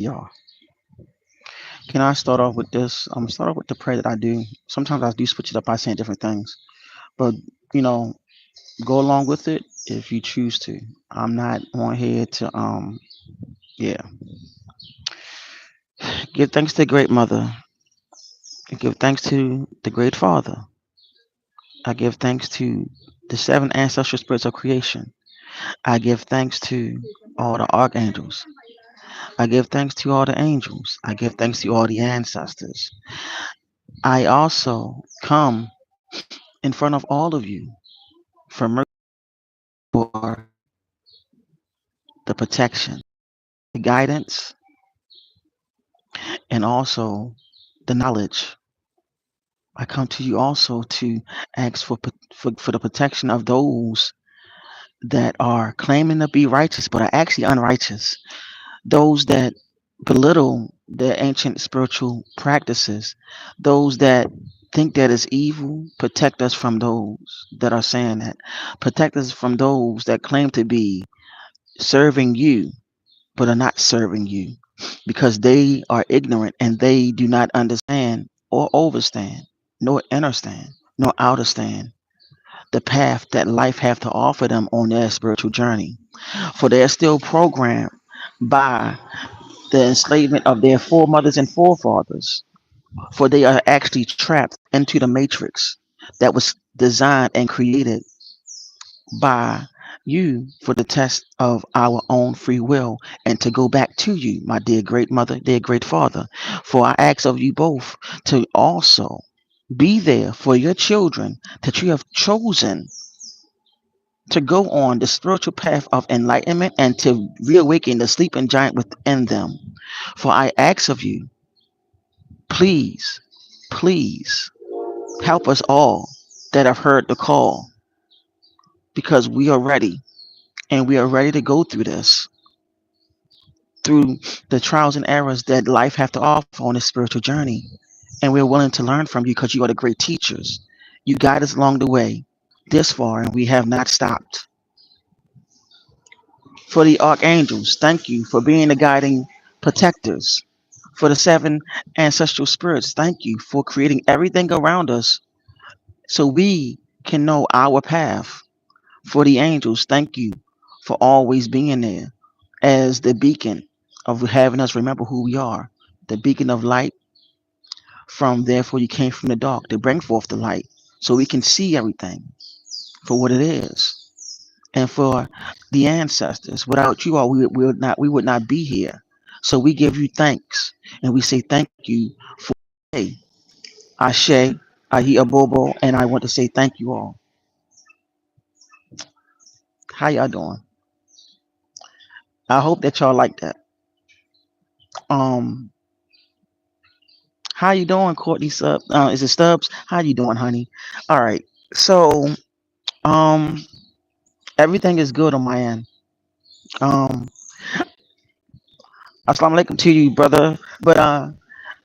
Y'all, can I start off with this? Start off with the prayer that I do. Sometimes I do switch it up by saying different things, but you know, go along with it if you choose to. I'm not on here to yeah. Give thanks to the great mother. I give thanks to the great father. I give thanks to the seven ancestral spirits of creation. I give thanks to all the archangels. I give thanks to all the angels. I give thanks to all the ancestors. I also come in front of all of you for mercy, for the protection, the guidance, and also the knowledge. I come to you also to ask for the protection of those that are claiming to be righteous but are actually unrighteous. Those that belittle the ancient spiritual practices, those that think that is evil, protect us from those that are saying that. Protect us from those that claim to be serving you but are not serving you because they are ignorant and they do not understand or overstand, nor understand, nor understand the path that life have to offer them on their spiritual journey. For they are still programmed by the enslavement of their foremothers and forefathers. For they are actually trapped into the matrix that was designed and created by you for the test of our own free will and to go back to you, my dear great mother, dear great father. For I ask of you both to also be there for your children that you have chosen to go on the spiritual path of enlightenment and to reawaken the sleeping giant within them. For I ask of you, please, please help us all that have heard the call because we are ready and we are ready to go through this, through the trials and errors that life have to offer on this spiritual journey. And we're willing to learn from you because you are the great teachers. You guide us along the way this far and we have not stopped. For the archangels, thank you for being the guiding protectors. For the seven ancestral spirits, thank you for creating everything around us so we can know our path. For the angels, thank you for always being there as the beacon of having us remember who we are, the beacon of light. From therefore you came from the dark to bring forth the light so we can see everything for what it is. And for the ancestors, without you all we would not be here. So we give you thanks and we say thank you for today. Ashe, Ahi Abobo, and I want to say thank you all. How y'all doing? I hope that y'all like that. Um, how you doing, Courtney Sub? Is it Stubbs? How you doing, honey? All right. So, um, everything is good on my end. Um, Assalamu alaikum to you, brother. But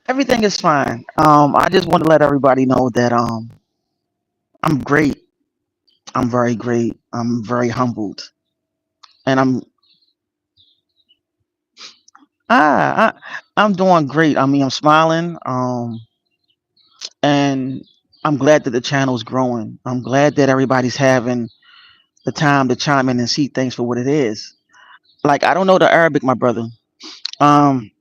everything is fine. I just want to let everybody know that I'm great. I'm very great. I'm very humbled, and I'm doing great. I mean, I'm smiling. And I'm glad that the channel is growing. I'm glad that everybody's having the time to chime in and see things for what it is. Like I don't know the Arabic, my brother. Um,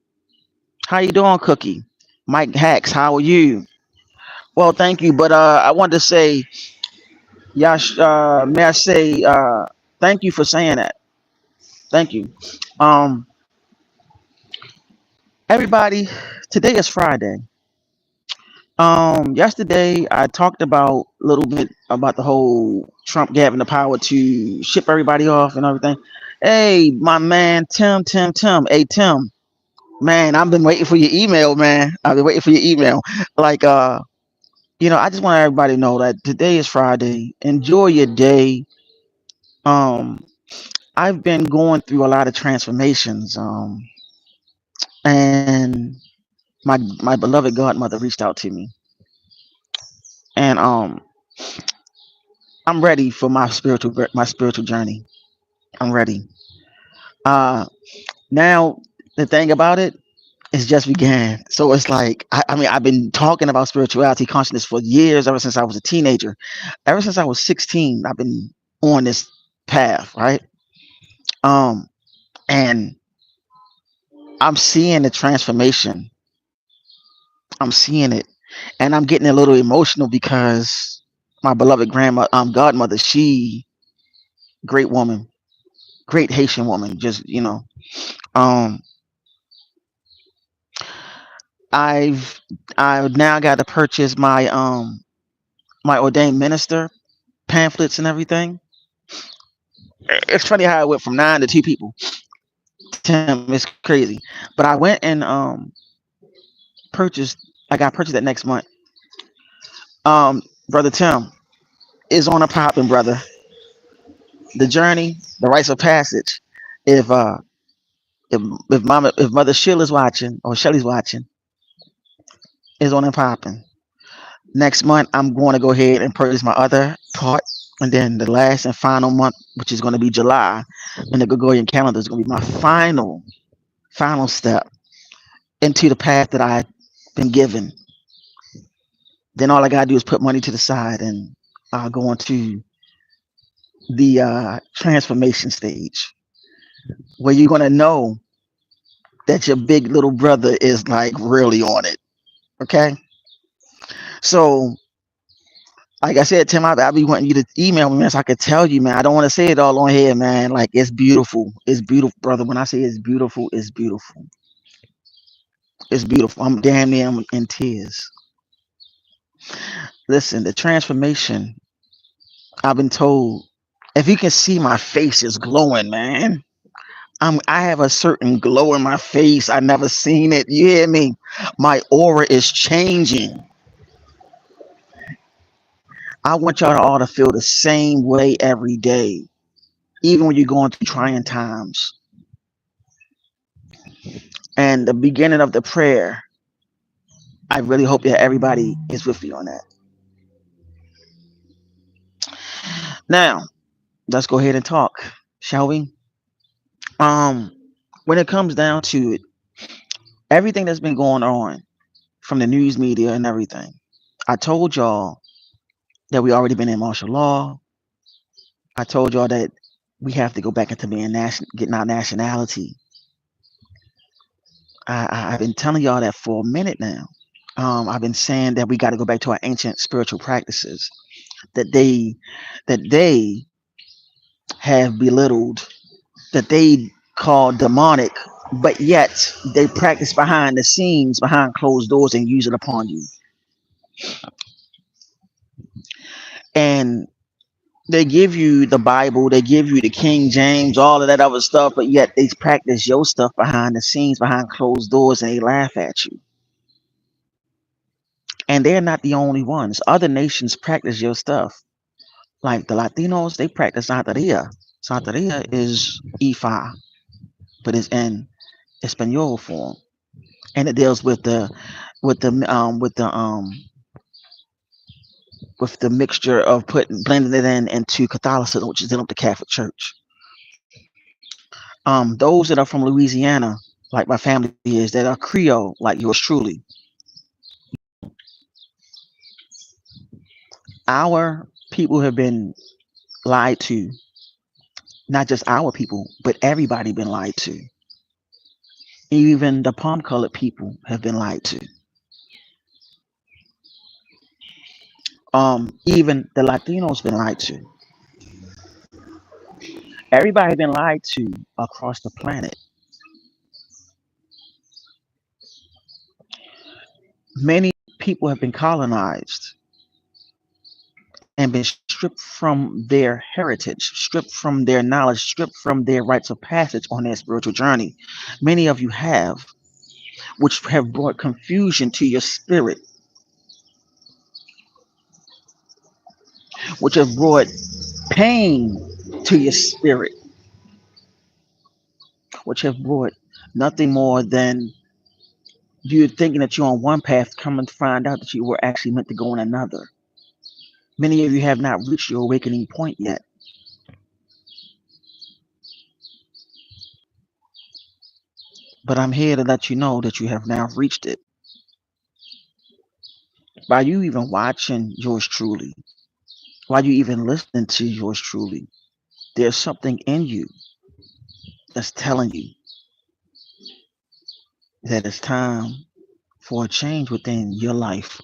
how you doing, Cookie? Mike Hacks, how are you? Well, thank you, but I wanted to say, Yash, may I say, thank you for saying that. Thank you. Um, everybody, today is Friday. Yesterday I talked about a little bit about the whole Trump having the power to ship everybody off and everything. Hey, my man, Tim. Hey, Tim, man, I've been waiting for your email, man. I've been waiting for your email. Like, I just want everybody to know that today is Friday. Enjoy your day. Um, I've been going through a lot of transformations. And my beloved godmother reached out to me, and I'm ready for my spiritual journey. I'm ready. Uh, now the thing about it. It's just began. So it's like I mean I've been talking about spirituality consciousness for years, ever since I was a teenager. Ever since I was 16, I've been on this path, right? Um and I'm seeing the transformation. I'm seeing it. And I'm getting a little emotional because my beloved grandma godmother, she great woman, great Haitian woman, just um I've I've now got to purchase my ordained minister pamphlets and everything. It's funny how I went from 9 to 2 people. Tim, it's crazy. But I went and purchased. I got purchased that next month. Brother Tim is on a popping, brother. The journey, the rites of passage. If uh if Mother Sheila's watching or Shelly's watching, is on and popping. Next month, I'm going to go ahead and purchase my other part, and then the last and final month, which is going to be July, in the Gregorian calendar, is going to be my final step into the path that I've been given. Then all I gotta do is put money to the side, and I'll go on to the transformation stage, where you're gonna know that your big little brother is like really on it. Okay, so like I said, Tim, I'll be wanting you to email me, man, so I could tell you, man. I don't want to say it all on here, man. Like it's beautiful. It's beautiful, brother. When I say it's beautiful, it's beautiful. It's beautiful. I'm damn near I'm in tears. Listen, the transformation, I've been told, if you can see my face is glowing, man. I have a certain glow in my face. I never seen it. You hear me? My aura is changing. I want y'all to all to feel the same way every day, even when you're going through trying times. And the beginning of the prayer, I really hope that everybody is with you on that. Now, let's go ahead and talk, shall we? Um, when it comes down to it, everything that's been going on from the news media and everything, I told y'all that we already been in martial law. I told y'all that we have to go back into being getting our nationality. I've been telling y'all that for a minute now. I've been saying that we got to go back to our ancient spiritual practices that they have belittled, that they call demonic, but yet they practice behind the scenes, behind closed doors, and use it upon you. And they give you the Bible, they give you the King James, all of that other stuff, but yet they practice your stuff behind the scenes, behind closed doors, and they laugh at you. And they're not the only ones. Other nations practice your stuff. Like the Latinos, they practice Santeria. Santeria is Ifa, but it's in Espanol form, and it deals with with the um with the um with the mixture of putting blending it into Catholicism, which is in up the Catholic Church. Those that are from Louisiana, like my family is, that are Creole, like yours truly, our people have been lied to. Not just our people, but everybody been lied to. Even the palm colored people have been lied to. Even the Latinos been lied to. Everybody been lied to across the planet. Many people have been colonized and been stripped from their heritage, stripped from their knowledge, stripped from their rites of passage on their spiritual journey. Many of you have, which have brought confusion to your spirit, which have brought pain to your spirit, which have brought nothing more than you thinking that you're on one path, coming to find out that you were actually meant to go on another. Many of you have not reached your awakening point yet. But I'm here to let you know that you have now reached it. By you even watching yours truly, while you even listening to yours truly, there's something in you that's telling you that it's time for a change within your life,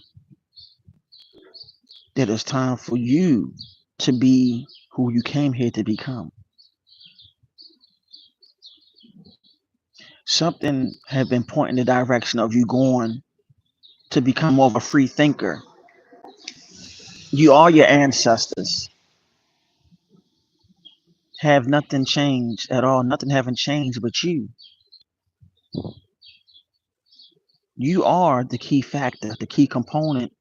that it's time for you to be who you came here to become. Something had been pointing the direction of you going to become more of a free thinker. You are your ancestors. Have nothing changed at all. Nothing haven't changed but you. You are the key factor, the key component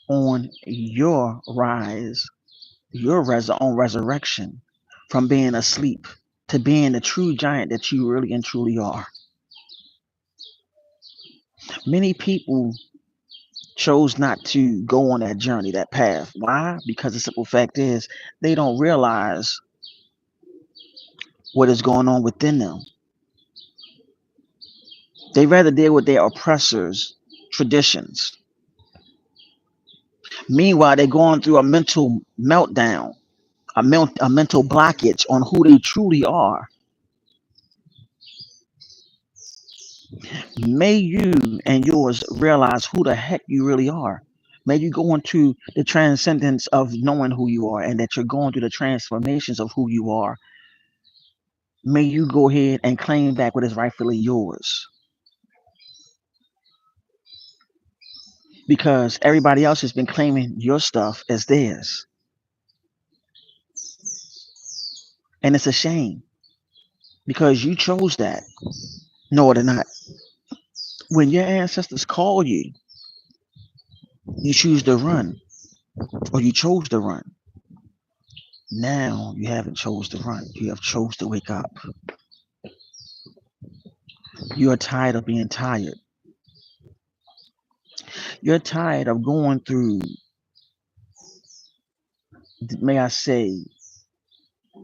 on your rise, your own resurrection from being asleep to being the true giant that you really and truly are. Many people chose not to go on that journey, that path. Why? Because the simple fact is they don't realize what is going on within them. They rather deal with their oppressors' traditions. Meanwhile, they're going through a mental meltdown, a mental blockage on who they truly are. May you and yours realize who the heck you really are. May you go into the transcendence of knowing who you are and that you're going through the transformations of who you are. May you go ahead and claim back what is rightfully yours. Because everybody else has been claiming your stuff as theirs. And it's a shame because you chose that. No, they're not. When your ancestors call you, you choose to run or you chose to run. Now you haven't chose to run. You have chose to wake up. You are tired of being tired. You're tired of going through, may I say,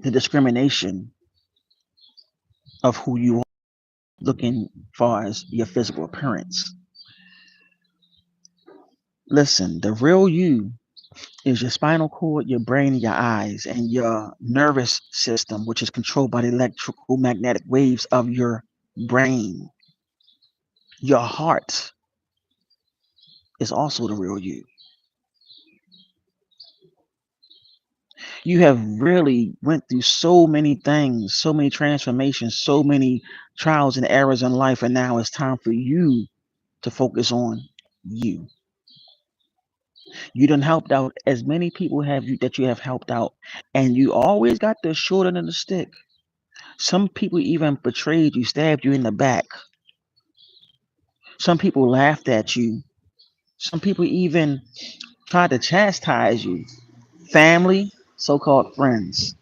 the discrimination of who you are, looking far as your physical appearance. Listen, the real you is your spinal cord, your brain, your eyes, and your nervous system, which is controlled by the electrical magnetic waves of your brain. Your heart is also the real you. You have really went through so many things, so many transformations, so many trials and errors in life, and now it's time for you to focus on you. You done helped out as many people have you that you have helped out, and you always got the short end of the stick. Some people even betrayed you, stabbed you in the back. Some people laughed at you. Some people even tried to chastise you. Family, so-called friends.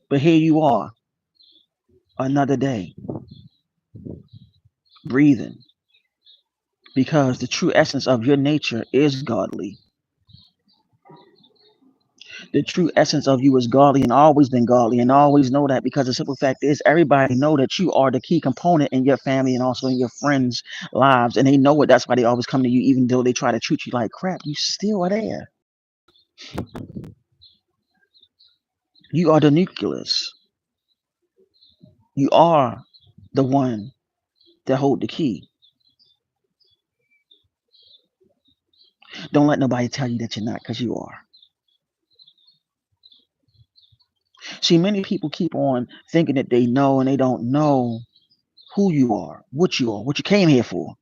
But here you are, another day, breathing, because the true essence of your nature is godly. The true essence of you is godly and always been godly, and always know that, because the simple fact is everybody know that you are the key component in your family and also in your friends' lives, and they know it. That's why they always come to you, even though they try to treat you like crap. You still are there. You are the nucleus. You are the one that hold the key. Don't let nobody tell you that you're not, because you are. See, many people keep on thinking that they know, and they don't know who you are, what you came here for.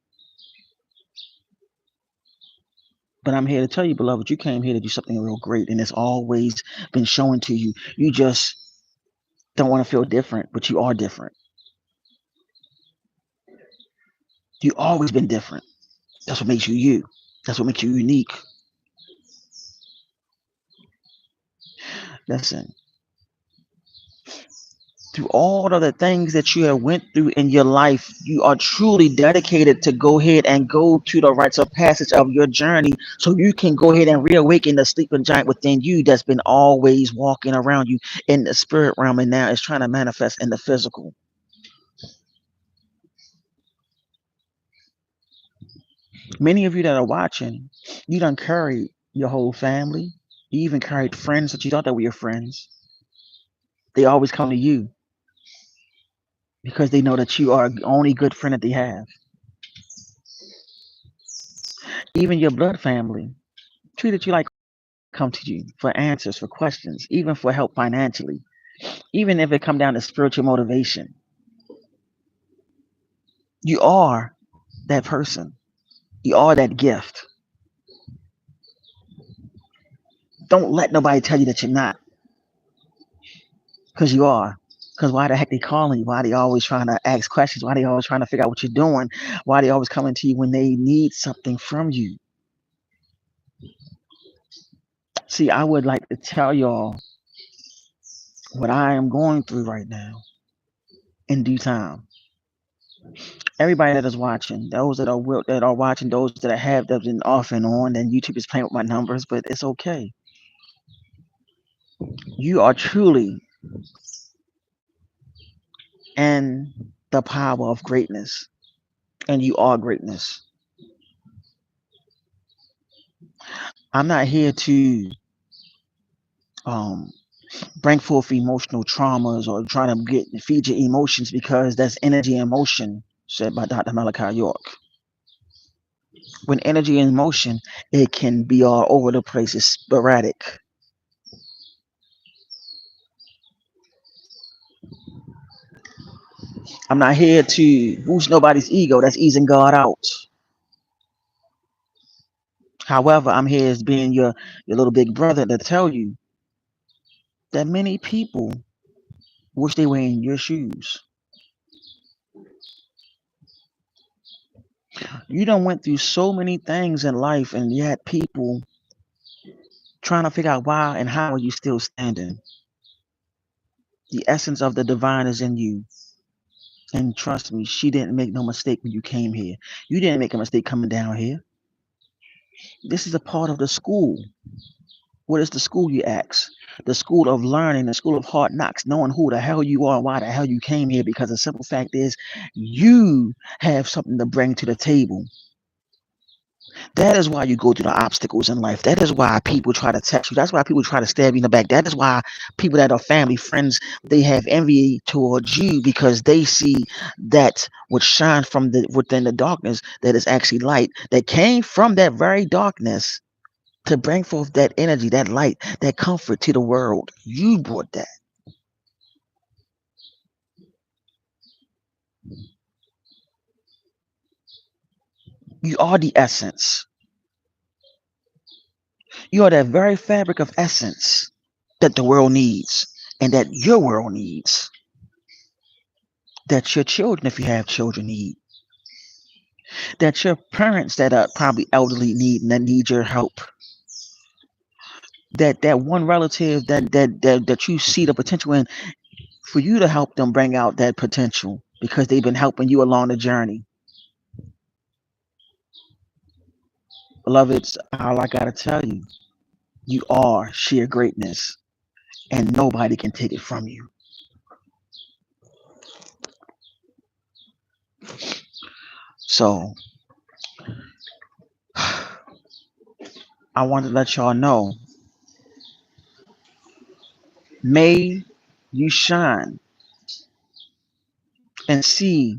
But I'm here to tell you, beloved, you came here to do something real great, and it's always been shown to you. You just don't want to feel different, but you are different. You always been different. That's what makes you you. That's what makes you unique. Listen, through all of the things that you have went through in your life, you are truly dedicated to go ahead and go to the rites of passage of your journey so you can go ahead and reawaken the sleeping giant within you that's been always walking around you in the spirit realm and now is trying to manifest in the physical. Many of you that are watching, you done carried your whole family. You even carried friends that you thought that were your friends. They always come to you because they know that you are the only good friend that they have. Even your blood family treated you like come to you for answers, for questions, even for help financially, even if it come down to spiritual motivation. You are that person. You are that gift. Don't let nobody tell you that you're not, because you are. Because why the heck they calling you? Why they always trying to ask questions? Why they always trying to figure out what you're doing? Why they always coming to you when they need something from you? See, I would like to tell y'all what I am going through right now in due time. Everybody that is watching, those that are that are watching, those that I have that been off and on, and YouTube is playing with my numbers, but it's okay. You are truly in the power of greatness, and you are greatness. I'm not here to um, bring forth emotional traumas or try to get feed your emotions because that's energy and motion, said by Dr. Malachi York. When energy and motion, it can be all over the place. It's sporadic. I'm not here to boost nobody's ego. That's easing God out. However, I'm here as being your little big brother to tell you that many people wish they were in your shoes. You done went through so many things in life, and yet people trying to figure out why and how are you still standing. The essence of the divine is in you. And trust me, she didn't make no mistake when you came here. You didn't make a mistake coming down here. This is a part of the school. What is the school, you ask? The school of learning, the school of hard knocks, knowing who the hell you are and why the hell you came here. Because the simple fact is, you have something to bring to the table. That is why you go through the obstacles in life. That is why people try to test you. That's why people try to stab you in the back. That is why people that are family, friends, they have envy towards you because they see that what shines from within the darkness that is actually light that came from that very darkness to bring forth that energy, that light, that comfort to the world. You brought that. You are the essence. You are that very fabric of essence that the world needs and that your world needs. That your children, if you have children, need. That your parents that are probably elderly need and that need your help. That one relative that you see the potential in for you to help them bring out that potential because they've been helping you along the journey. Beloveds, all I gotta tell you, you are sheer greatness and nobody can take it from you. So I want to let y'all know, may you shine and see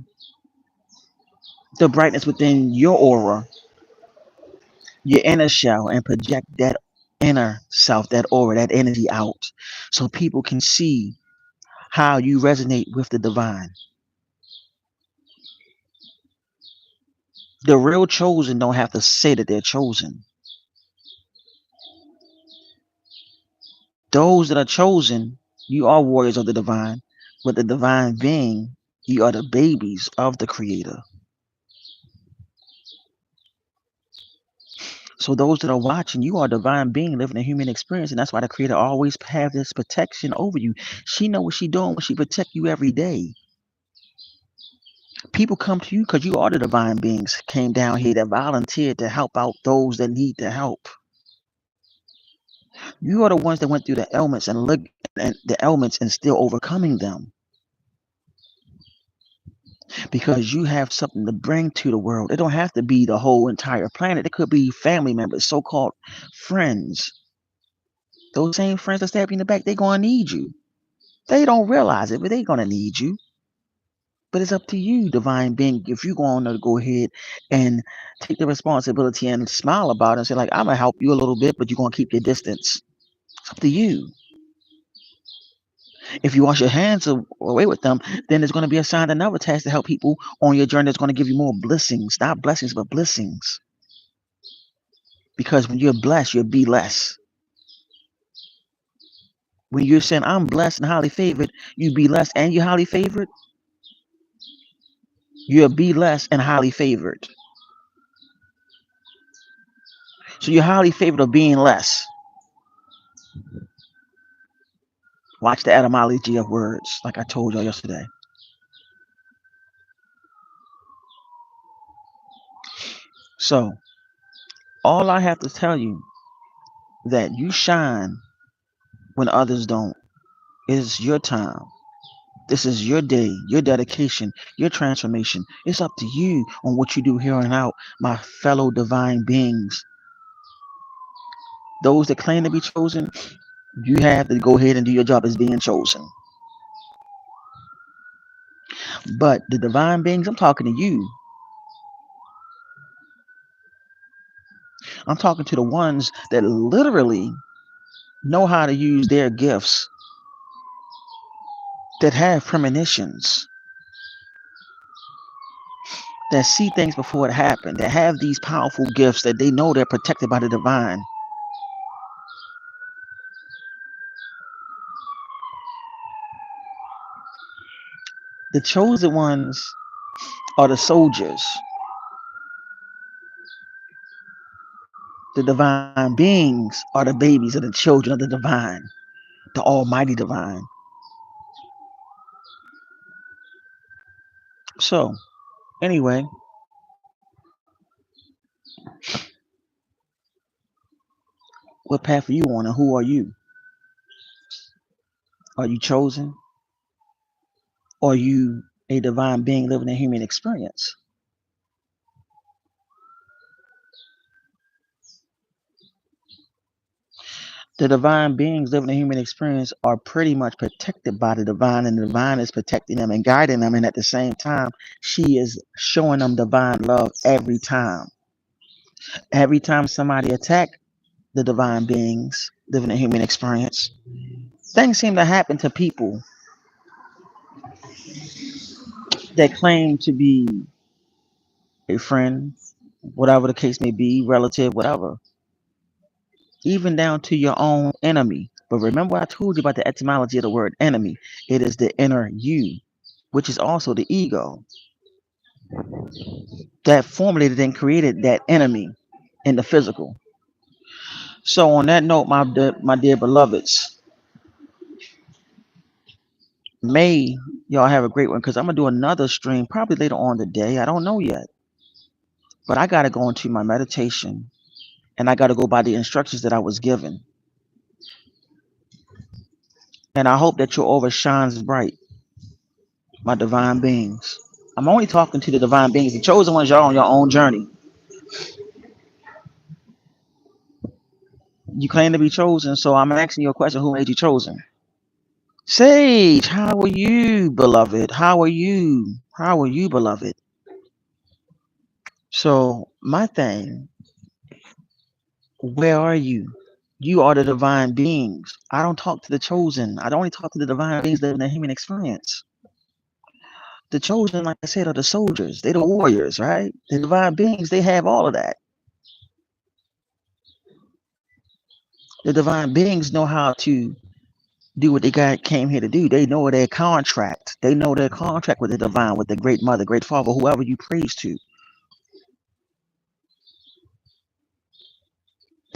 the brightness within your aura, your inner shell, and project that inner self, that aura, that energy out so people can see how you resonate with the divine. The real chosen don't have to say that they're chosen. Those that are chosen, you are warriors of the divine, but the divine being, you are the babies of the creator. So those that are watching, you are a divine being living a human experience, and that's why the Creator always have this protection over you. She know what she doing when she protect you every day. People come to you because you are the divine beings came down here that volunteered to help out those that need the help. You are the ones that went through the elements and still overcoming them because you have something to bring to the world. It don't have to be the whole entire planet. It could be family members, so-called friends. Those same friends that stab you in the back, they're gonna need you. They don't realize it, but they're gonna need you. But it's up to you, divine being, if you want to go ahead and take the responsibility and smile about it and say, like, I'm gonna help you a little bit, but you're gonna keep your distance. It's up to you. If you wash your hands away with them, then there's going to be assigned another task to help people on your journey that's going to give you more blessings. Not blessings, but blessings. Because when you're blessed, you'll be less. When you're saying, I'm blessed and highly favored, you be less and you're highly favored, you'll be less and highly favored. So you're highly favored of being less. Watch the etymology of words, like I told y'all yesterday. So all I have to tell you that you shine when others don't. It's your time. This is your day, your dedication, your transformation. It's up to you on what you do here and out, my fellow divine beings. Those that claim to be chosen, you have to go ahead and do your job as being chosen. But the divine beings, I'm talking to you. I'm talking to the ones that literally know how to use their gifts, that have premonitions, that see things before it happens, that have these powerful gifts that they know they're protected by the divine. The chosen ones are the soldiers. The divine beings are the babies of the children of the divine, the almighty divine. So, anyway, what path are you on and who are you? Are you chosen? Or are you a divine being living a human experience? The divine beings living a human experience are pretty much protected by the divine, and the divine is protecting them and guiding them. And at the same time, she is showing them divine love every time. Every time somebody attack the divine beings living a human experience, things seem to happen to people that claim to be a friend, whatever the case may be, relative, whatever, even down to your own enemy. But remember, I told you about the etymology of the word enemy. It is the inner you, which is also the ego that formulated and created that enemy in the physical. So, on that note, my dear beloveds, may y'all have a great one because I'm gonna do another stream probably later on today. I don't know yet, but I gotta go into my meditation and I gotta go by the instructions that I was given. And I hope that your aura shines bright, my divine beings. I'm only talking to the divine beings. The chosen ones, y'all on your own journey. You claim to be chosen, so I'm asking you a question. Who made you chosen? Sage, how are you, beloved? How are you? How are you, beloved? So, my thing, where are you? You are the divine beings. I don't talk to the chosen. I don't only talk to the divine beings living a human experience. The chosen, like I said, are the soldiers. They're the warriors, right? The divine beings, they have all of that. The divine beings know how to do what they came here to do. They know their contract. They know their contract with the divine, with the great mother, great father, whoever you praise to.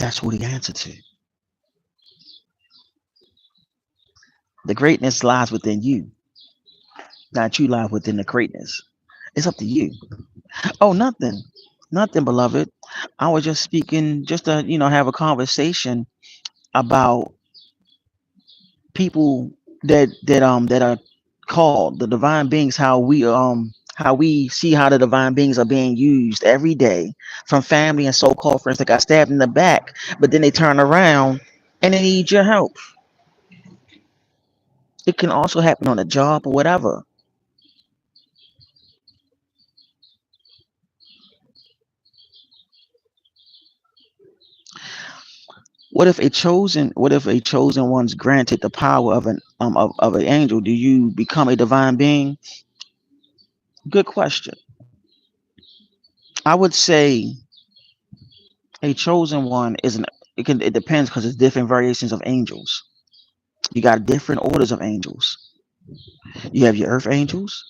That's what he answered to. The greatness lies within you, not you live within the greatness. It's up to you. Oh, nothing. Nothing, beloved. I was just speaking just to, have a conversation about people that are called the divine beings, how we see how the divine beings are being used every day from family and so-called friends that got stabbed in the back, but then they turn around and they need your help. It can also happen on a job or whatever. What if a chosen one's granted the power of an angel? Do you become a divine being? Good question. I would say a chosen one isn't. It depends because it's different variations of angels. You got different orders of angels. You have your earth angels.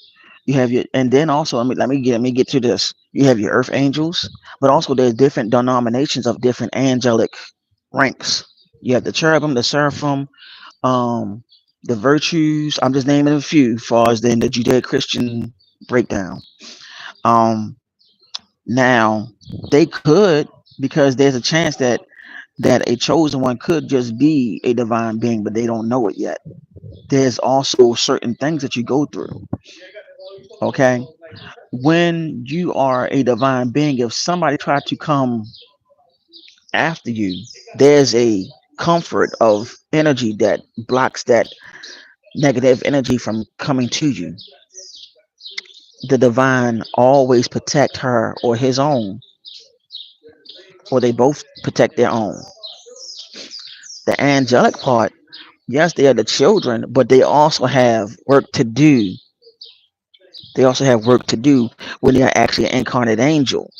You have your, and then also let me get to this. You have your earth angels, but also there's different denominations of different angelic ranks. You have the cherubim, the seraphim, um, the virtues. I'm just naming a few, as far as then the Judeo-Christian breakdown. Um, Now they could, because there's a chance that a chosen one could just be a divine being, but they don't know it yet. There's also certain things that you go through. Okay, when you are a divine being, if somebody tried to come after you, there's a comfort of energy that blocks that negative energy from coming to you. The divine always protect her or his own, or they both protect their own. The angelic part, yes, they are the children, but they also have work to do. They also have work to do when they are actually an incarnate angel,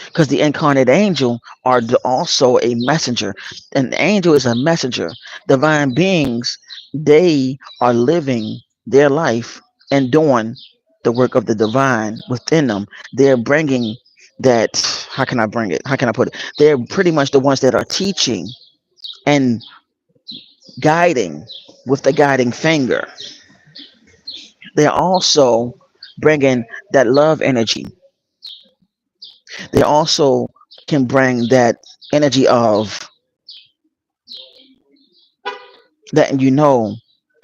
because the incarnate angel are also a messenger. An angel is a messenger. Divine beings, they are living their life and doing the work of the divine within them. They're bringing that. How can I bring it? How can I put it? They're pretty much the ones that are teaching and guiding with the guiding finger. They're also bringing that love energy. They also can bring that energy of letting you know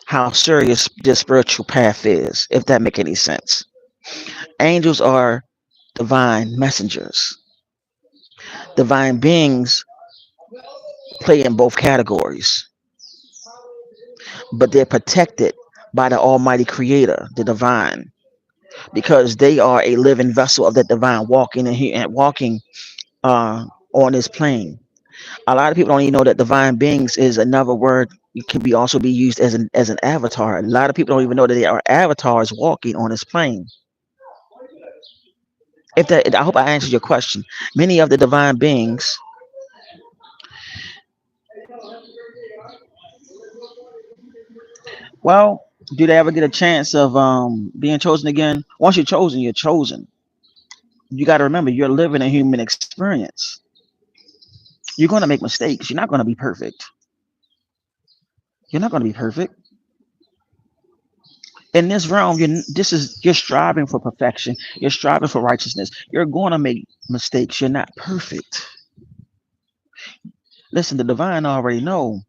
how serious this spiritual path is, if that make any sense. Angels are divine messengers. Divine beings play in both categories, but they're protected by the Almighty Creator, the divine, because they are a living vessel of that divine walking and walking uh, on this plane. A lot of people don't even know that divine beings is another word. It can be also be used as an avatar. A lot of people don't even know that they are avatars walking on this plane. If that, I hope I answered your question. Many of the divine beings, well, do they ever get a chance of being chosen again? Once you're chosen, you're chosen. You got to remember, you're living a human experience. You're going to make mistakes. You're not going to be perfect. You're not going to be perfect. In this realm, you're striving for perfection. You're striving for righteousness. You're going to make mistakes. You're not perfect. Listen, the divine already know,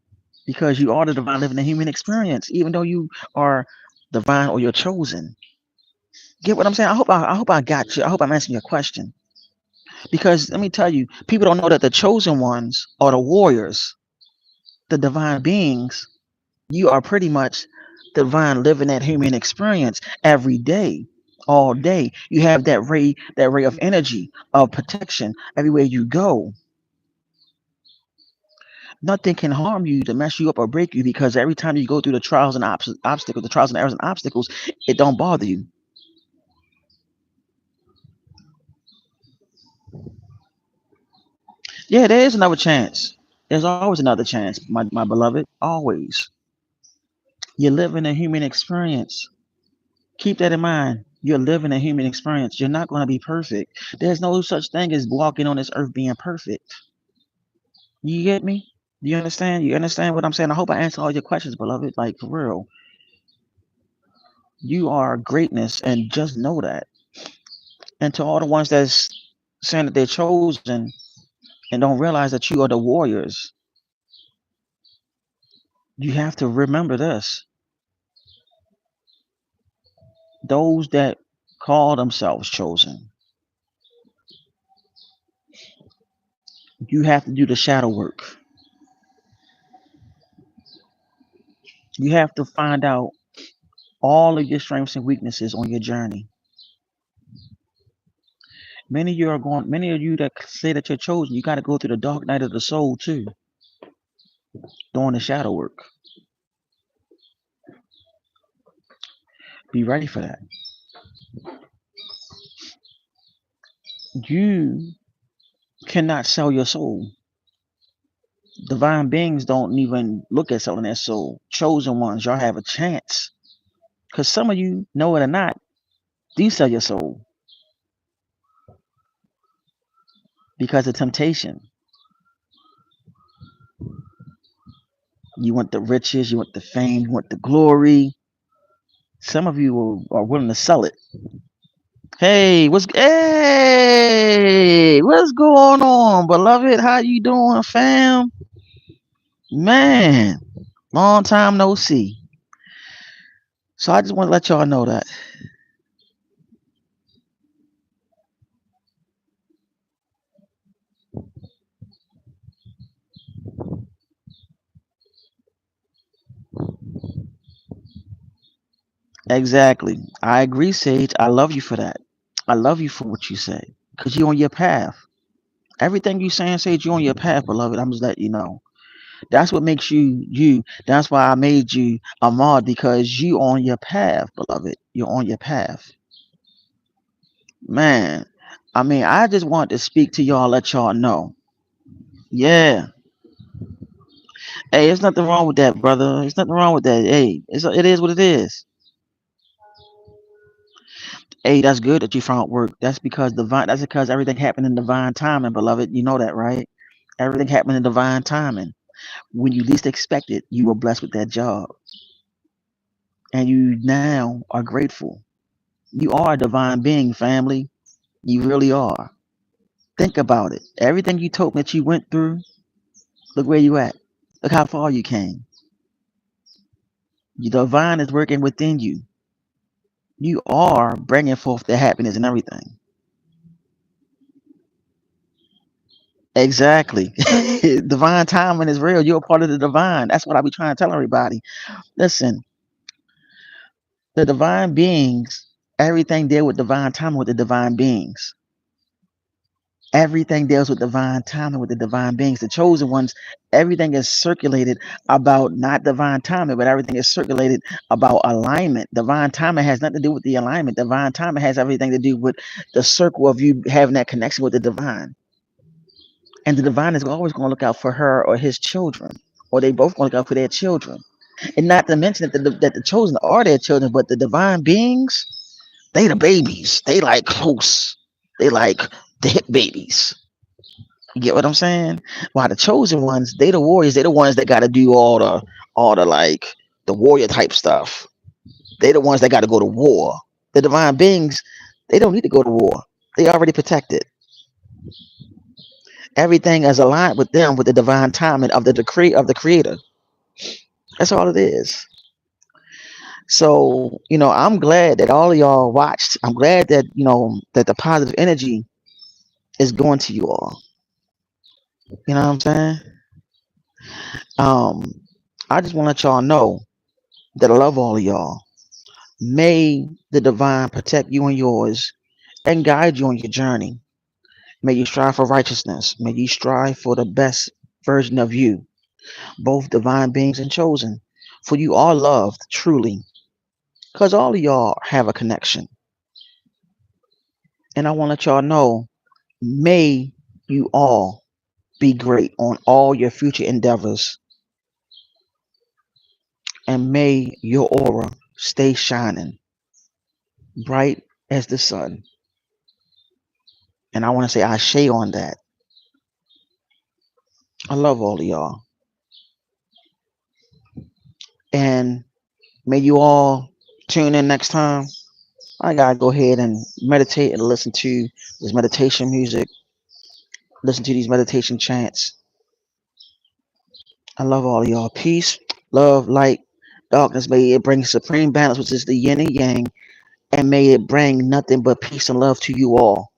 because you are the divine living the human experience, even though you are divine or you're chosen. Get what I'm saying? I hope I got you. I hope I'm answering your question. Because let me tell you, people don't know that the chosen ones are the warriors, the divine beings. You are pretty much divine living that human experience every day, all day. You have that ray of energy of protection everywhere you go. Nothing can harm you to mess you up or break you, because every time you go through the trials and obstacles, the trials and errors and obstacles, it don't bother you. Yeah, there is another chance. There's always another chance, my beloved. Always. You're living a human experience. Keep that in mind. You're living a human experience. You're not going to be perfect. There's no such thing as walking on this earth being perfect. You get me? Do you understand? You understand what I'm saying? I hope I answer all your questions, beloved. Like for real. You are greatness and just know that. And to all the ones that's saying that they're chosen and don't realize that you are the warriors, you have to remember this. Those that call themselves chosen, you have to do the shadow work. You have to find out all of your strengths and weaknesses on your journey. Many of you that say that you're chosen, you got to go through the dark night of the soul too, doing the shadow work. Be ready for that. You cannot sell your soul. Divine beings don't even look at selling their soul. Chosen ones, y'all have a chance. Because some of you, know it or not, do sell your soul because of temptation. You want the riches, you want the fame, you want the glory. Some of you are willing to sell it. What's going on, beloved? How you doing, fam? Man, long time no see. So I just want to let y'all know that. Exactly. I agree, Sage. I love you for that. I love you for what you say. Because you're on your path. Everything you saying, Sage, you're on your path, beloved. I'm just letting you know. That's what makes you you. That's why I made you Ahmad, because you on your path, beloved. You're on your path. Man. I mean, I just want to speak to y'all, let y'all know. Yeah. Hey, there's nothing wrong with that, brother. There's nothing wrong with that. Hey, it is what it is. Hey, that's good that you found work. That's because everything happened in divine timing, beloved. You know that, right? Everything happened in divine timing. When you least expect it, you were blessed with that job. And you now are grateful. You are a divine being, family. You really are. Think about it. Everything you told me that you went through, look where you at. Look how far you came. Your divine is working within you. You are bringing forth the happiness and everything. Exactly. Divine timing is real. You're a part of the divine. That's what I be trying to tell everybody. Listen, the divine beings, everything deal with divine timing with the divine beings. Everything deals with divine timing with the divine beings. The chosen ones, everything is circulated about not divine timing, but everything is circulated about alignment. Divine timing has nothing to do with the alignment. Divine timing has everything to do with the circle of you having that connection with the divine. And the divine is always going to look out for her or his children, or they both going to look out for their children. And not to mention that the chosen are their children, but the divine beings, they the babies. They like close. They like the hip babies. You get what I'm saying? While the chosen ones, they the warriors. They the ones that got to do all the like the warrior type stuff. They the ones that got to go to war. The divine beings, they don't need to go to war. They already protected. Everything is aligned with them with the divine timing of the decree of the creator. That's all it is. So, I'm glad that all of y'all watched. I'm glad that, that the positive energy is going to you all. You know what I'm saying? Um, I just want to let y'all know that I love all of y'all. May the divine protect you and yours and guide you on your journey. May you strive for righteousness. May you strive for the best version of you, both divine beings and chosen. For you are loved truly, because all of y'all have a connection. And I want to let y'all know, may you all be great on all your future endeavors. And may your aura stay shining bright as the sun. And I want to say Ashe on that. I love all of y'all. And may you all tune in next time. I gotta go ahead and meditate and listen to this meditation music, listen to these meditation chants. I love all of y'all. Peace, love, light, darkness. May it bring supreme balance, which is the yin and yang, and may it bring nothing but peace and love to you all.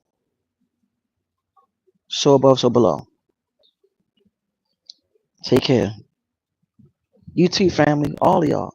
So above, so below. Take care. You too, family. All of y'all.